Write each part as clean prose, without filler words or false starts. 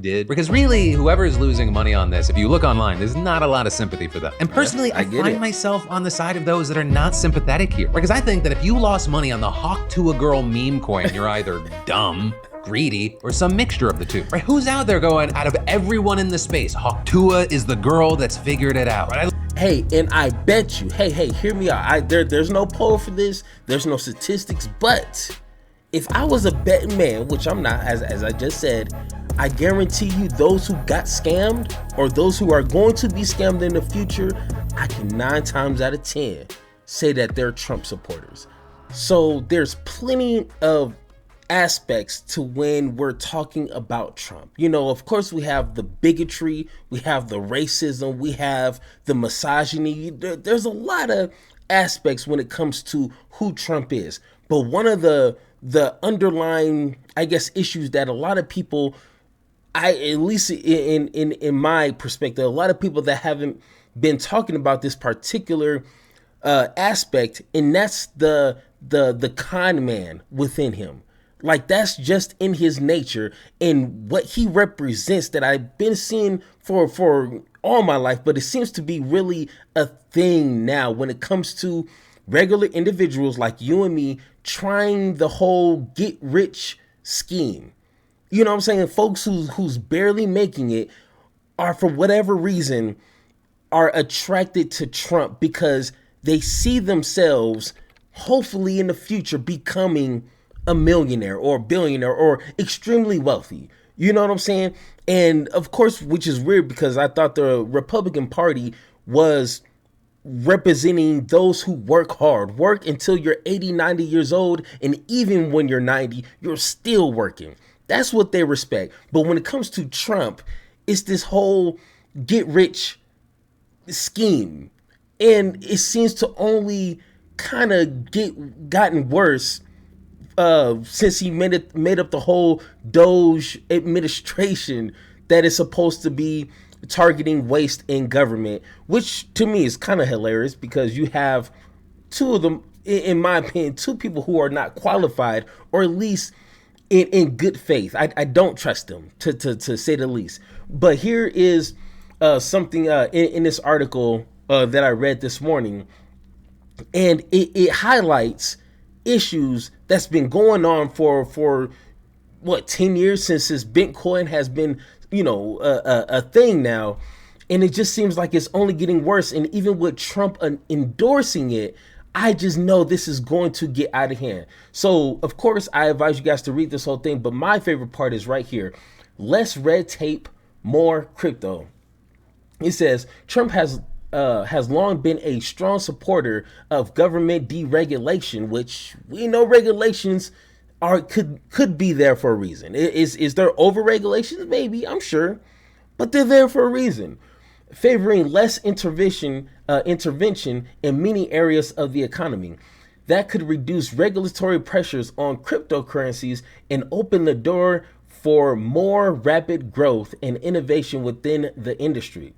did. Because really, whoever is losing money on this, if you look online, there's not a lot of sympathy for them. And personally, I find myself on the side of those that are not sympathetic here. Because I think that if you lost money on the Hawk Tuah girl meme coin, you're either dumb, greedy, or some mixture of the two, right? Who's out there going, out of everyone in the space, Hawk Tuah is the girl that's figured it out, right? Hey, and I bet you, hey, hear me out. There's no poll for this, there's no statistics, but if I was a betting man, which I'm not, as I just said, I guarantee you those who got scammed or those who are going to be scammed in the future, I can 9 times out of 10 say that they're Trump supporters. So there's plenty of aspects to when we're talking about Trump. You know, of course, we have the bigotry, we have the racism, we have the misogyny. There's a lot of aspects when it comes to who Trump is. But one of the underlying, I guess, issues that a lot of people, at least in my perspective, a lot of people that haven't been talking about this particular aspect, and that's the con man within him. Like, that's just in his nature and what he represents that I've been seeing for all my life, but it seems to be really a thing now when it comes to regular individuals like you and me trying the whole get rich scheme. You know what I'm saying? Folks who's barely making it are, for whatever reason, are attracted to Trump because they see themselves hopefully in the future becoming a millionaire or a billionaire or extremely wealthy. You know what I'm saying? And of course, which is weird because I thought the Republican Party was representing those who work hard, work until you're 80, 90 years old. And even when you're 90, you're still working. That's what they respect. But when it comes to Trump, it's this whole get rich scheme. And it seems to only kind of gotten worse since he made up the whole Doge administration that is supposed to be targeting waste in government, which to me is kind of hilarious because you have two of them, in my opinion, two people who are not qualified, or at least in good faith. I don't trust them, to say the least. But here is something in this article that I read this morning, and it highlights issues that's been going on for what, 10 years since this Bitcoin has been, a thing now. And it just seems like it's only getting worse. And even with Trump endorsing it, I just know this is going to get out of hand. So, of course, I advise you guys to read this whole thing. But my favorite part is right here. Less red tape, more crypto. It says Trump has long been a strong supporter of government deregulation, which we know regulations could be there for a reason. Is there over regulations? Maybe, I'm sure, but they're there for a reason. Favoring less intervention in many areas of the economy that could reduce regulatory pressures on cryptocurrencies and open the door for more rapid growth and innovation within the industry.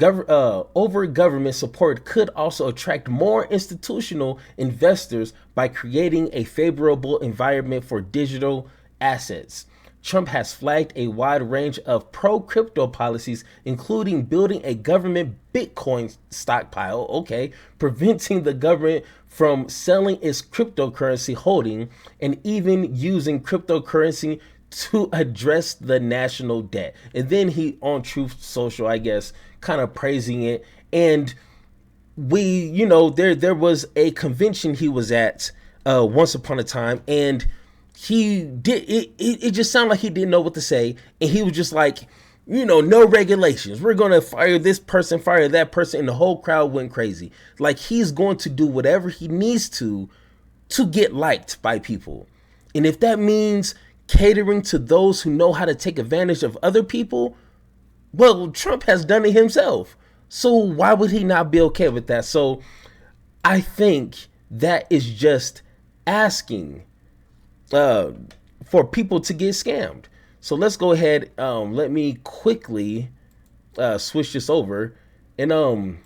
Over government support could also attract more institutional investors by creating a favorable environment for digital assets. Trump has flagged a wide range of pro-crypto policies, including building a government Bitcoin stockpile, preventing the government from selling its cryptocurrency holding, and even using cryptocurrency to address the national debt. And then he, on Truth Social, I guess, kind of praising it. And there was a convention he was at once upon a time, and he did it just sounded like he didn't know what to say, and he was just like, no regulations, we're gonna fire this person, fire that person, and the whole crowd went crazy. Like, he's going to do whatever he needs to get liked by people. And if that means catering to those who know how to take advantage of other people, well, Trump has done it himself. So why would he not be okay with that? So I think that is just asking for people to get scammed. So let's go ahead. Let me quickly switch this over. And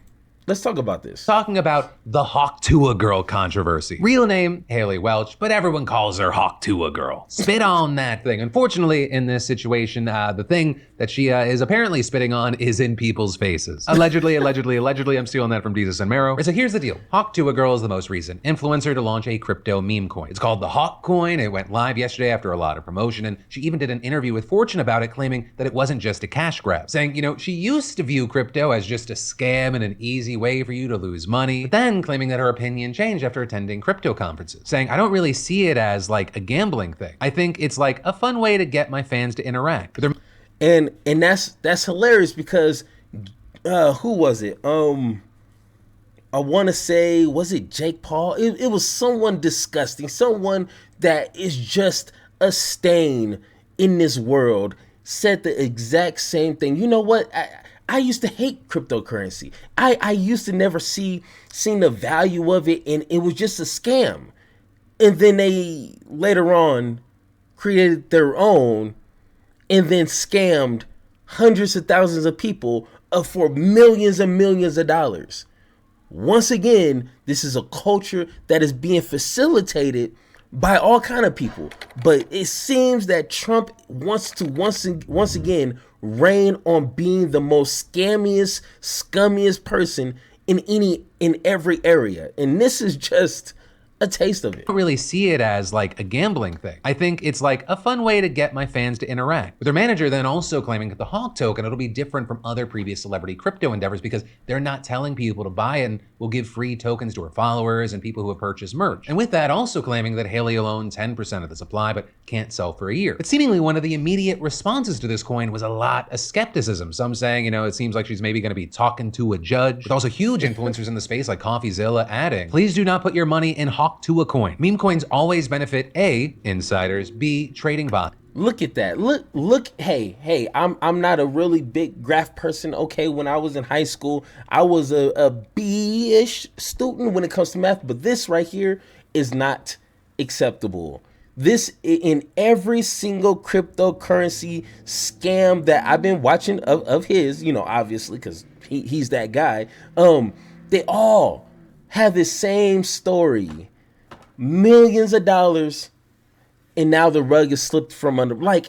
Let's talk about this. Talking about the Hawk Tuah girl controversy. Real name, Haley Welch, but everyone calls her Hawk Tuah girl. Spit on that thing. Unfortunately, in this situation, the thing that she is apparently spitting on is in people's faces. Allegedly, I'm stealing that from Jesus and Mero. So here's the deal. Hawk Tuah girl is the most recent influencer to launch a crypto meme coin. It's called the Hawk coin. It went live yesterday after a lot of promotion, and she even did an interview with Fortune about it, claiming that it wasn't just a cash grab, saying, she used to view crypto as just a scam and an easy way for you to lose money, but then claiming that her opinion changed after attending crypto conferences, saying, I don't really see it as like a gambling thing. I think it's like a fun way to get my fans to interact. And that's hilarious because who was it? I want to say, was it Jake Paul? It was someone disgusting, someone that is just a stain in this world, said the exact same thing. You know what? I used to hate cryptocurrency. I used to never seen the value of it, and it was just a scam. And then they later on created their own and then scammed hundreds of thousands of people for millions and millions of dollars. Once again, this is a culture that is being facilitated by all kind of people. But it seems that Trump wants to once again reign on being the most scummiest person in every area. And this is just a taste of it. I don't really see it as like a gambling thing. I think it's like a fun way to get my fans to interact. With their manager then also claiming that the Hawk token, it'll be different from other previous celebrity crypto endeavors because they're not telling people to buy it and will give free tokens to her followers and people who have purchased merch. And with that also claiming that Haley will own 10% of the supply but can't sell for a year. But seemingly one of the immediate responses to this coin was a lot of skepticism. Some saying, it seems like she's maybe gonna be talking to a judge. With also huge influencers in the space like CoffeeZilla adding, please do not put your money in Hawk Tuah coin. Meme coins always benefit A, insiders, B, trading bots. Look at that. Look, hey, I'm not a really big graph person. Okay, when I was in high school, I was a B-ish student when it comes to math, but this right here is not acceptable. This in every single cryptocurrency scam that I've been watching of his, obviously, because he's that guy. They all have the same story. Millions of dollars, and now the rug is slipped from under. Like,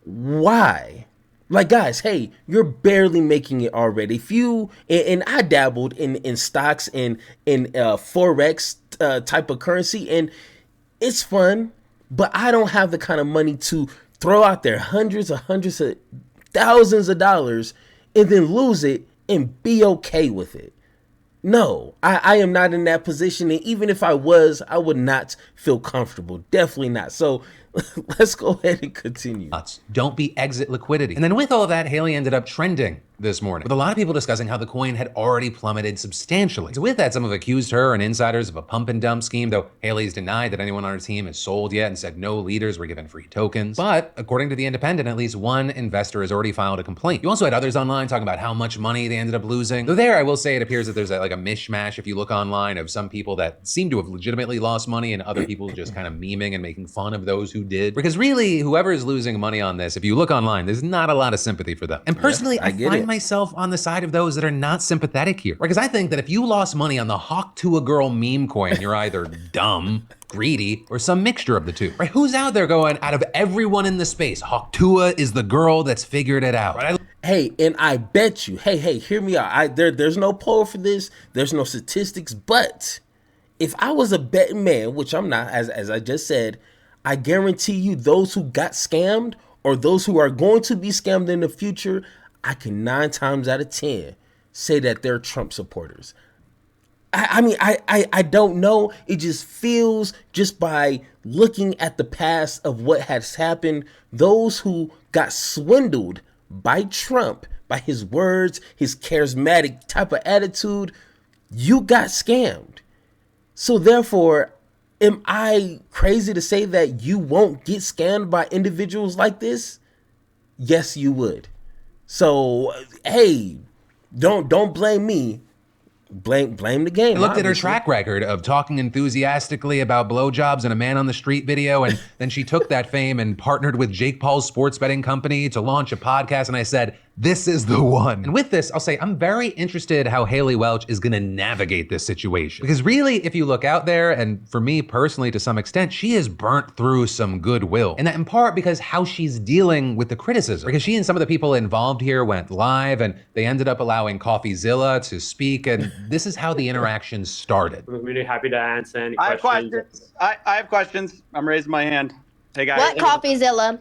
why? Like, guys, hey, you're barely making it already. If you and I dabbled in stocks and in forex type of currency, and it's fun, but I don't have the kind of money to throw out there hundreds of thousands of dollars and then lose it and be okay with it. No, I am not in that position. And even if I was, I would not feel comfortable. Definitely not. So let's go ahead and continue. Don't be exit liquidity. And then with all of that, Haley ended up trending this morning, with a lot of people discussing how the coin had already plummeted substantially. So with that, some have accused her and insiders of a pump and dump scheme, though Haley's denied that anyone on her team has sold yet and said no leaders were given free tokens. But according to The Independent, at least one investor has already filed a complaint. You also had others online talking about how much money they ended up losing. Though there, I will say it appears that there's like a mishmash if you look online of some people that seem to have legitimately lost money and other people just kind of memeing and making fun of those who did. Because really, whoever is losing money on this, if you look online, there's not a lot of sympathy for them. And personally, I find myself on the side of those that are not sympathetic here. Because I think that if you lost money on the Hawk Tuah girl meme coin, you're either dumb, greedy, or some mixture of the two. Right? Who's out there going, out of everyone in the space, Hawk Tuah is the girl that's figured it out. Right? Hey, and I bet you, hey, hear me out. There's no poll for this. There's no statistics. But if I was a betting man, which I'm not, as I just said, I guarantee you those who got scammed or those who are going to be scammed in the future, I can 9 times out of 10 say that they're Trump supporters. I don't know. It just feels, just by looking at the past of what has happened, those who got swindled by Trump, by his words, his charismatic type of attitude, you got scammed. So therefore, am I crazy to say that you won't get scammed by individuals like this? Yes, you would. So, hey, don't blame me. Blame the game. I looked at her track record of talking enthusiastically about blowjobs in a man on the street video, and then she took that fame and partnered with Jake Paul's sports betting company to launch a podcast. And I said, This is the one. And with this, I'll say I'm very interested how Haley Welch is gonna navigate this situation. Because really, if you look out there, and for me personally to some extent, she has burnt through some goodwill. And that in part because how she's dealing with the criticism. Because she and some of the people involved here went live and they ended up allowing CoffeeZilla to speak, and this is how the interaction started. I'm really happy to answer any I have questions. questions. I have questions. I'm raising my hand. Hey guys. What CoffeeZilla?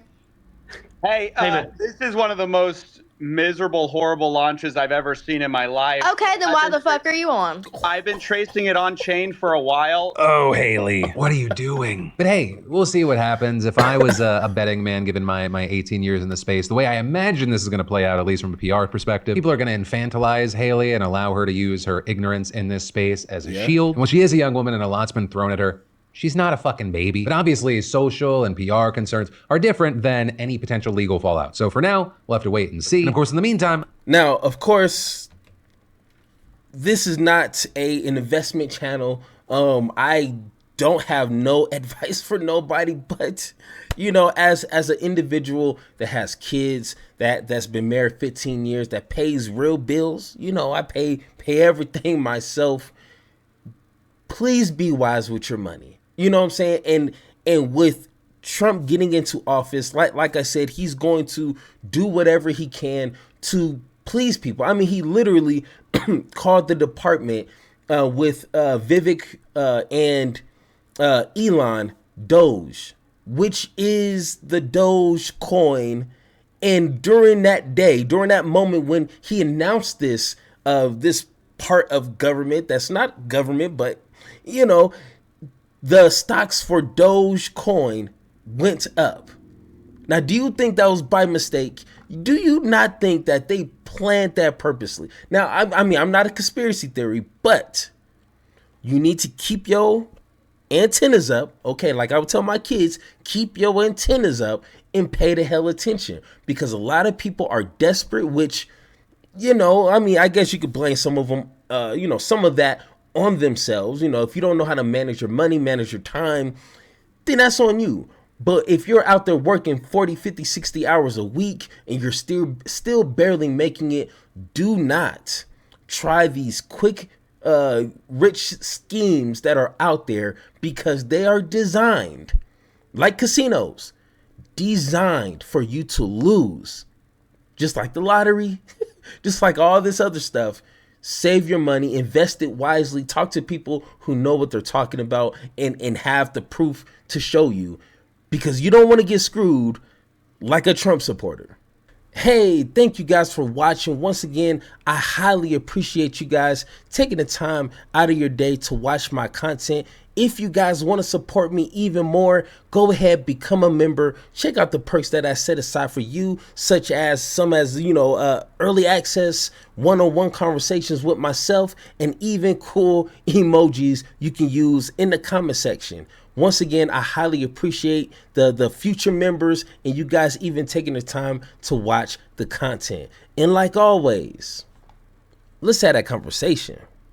Hey, this is one of the most miserable, horrible launches I've ever seen in my life. Okay, then why the fuck are you on? I've been tracing it on chain for a while. Oh, Haley, what are you doing? But hey, we'll see what happens. If I was a betting man, given my 18 years in the space, the way I imagine this is gonna play out, at least from a PR perspective, people are gonna infantilize Haley and allow her to use her ignorance in this space as a shield. And while she is a young woman and a lot's been thrown at her, she's not a fucking baby. But obviously, social and PR concerns are different than any potential legal fallout. So for now, we'll have to wait and see. And of course, in the meantime... Now, of course, this is not an investment channel. I don't have no advice for nobody, but, you know, as an individual that has kids, that's been married 15 years, that pays real bills, you know, I pay everything myself. Please be wise with your money. You know what I'm saying? And with Trump getting into office, like I said, he's going to do whatever he can to please people. I mean, he literally called the department with Vivek and Elon Doge, which is the Doge coin. And during that day, during that moment when he announced this part of government that's not government, but, you know, the stocks for Dogecoin went up. Now, do you think that was by mistake? Do you not think that they planned that purposely? Now, I mean, I'm not a conspiracy theory, but you need to keep your antennas up. Okay, like I would tell my kids, keep your antennas up and pay the hell attention. Because a lot of people are desperate, which, you know, I mean, I guess you could blame some of them, you know, some of that on themselves. You know, if you don't know how to manage your money, manage your time, then that's on you. But if you're out there working 40, 50, 60 hours a week and you're still barely making it, do not try these quick, rich schemes that are out there, because they are designed, like casinos, designed for you to lose. Just like the lottery, just like all this other stuff. Save your money, invest it wisely, talk to people who know what they're talking about and have the proof to show you, because you don't want to get screwed like a Trump supporter. Hey, thank you guys for watching. Once again, I highly appreciate you guys taking the time out of your day to watch my content. If you guys want to support me even more, go ahead, become a member. Check out the perks that I set aside for you, such as you know, early access, one-on-one conversations with myself, and even cool emojis you can use in the comment section. Once again, I highly appreciate the future members and you guys even taking the time to watch the content. And like always, let's have that conversation.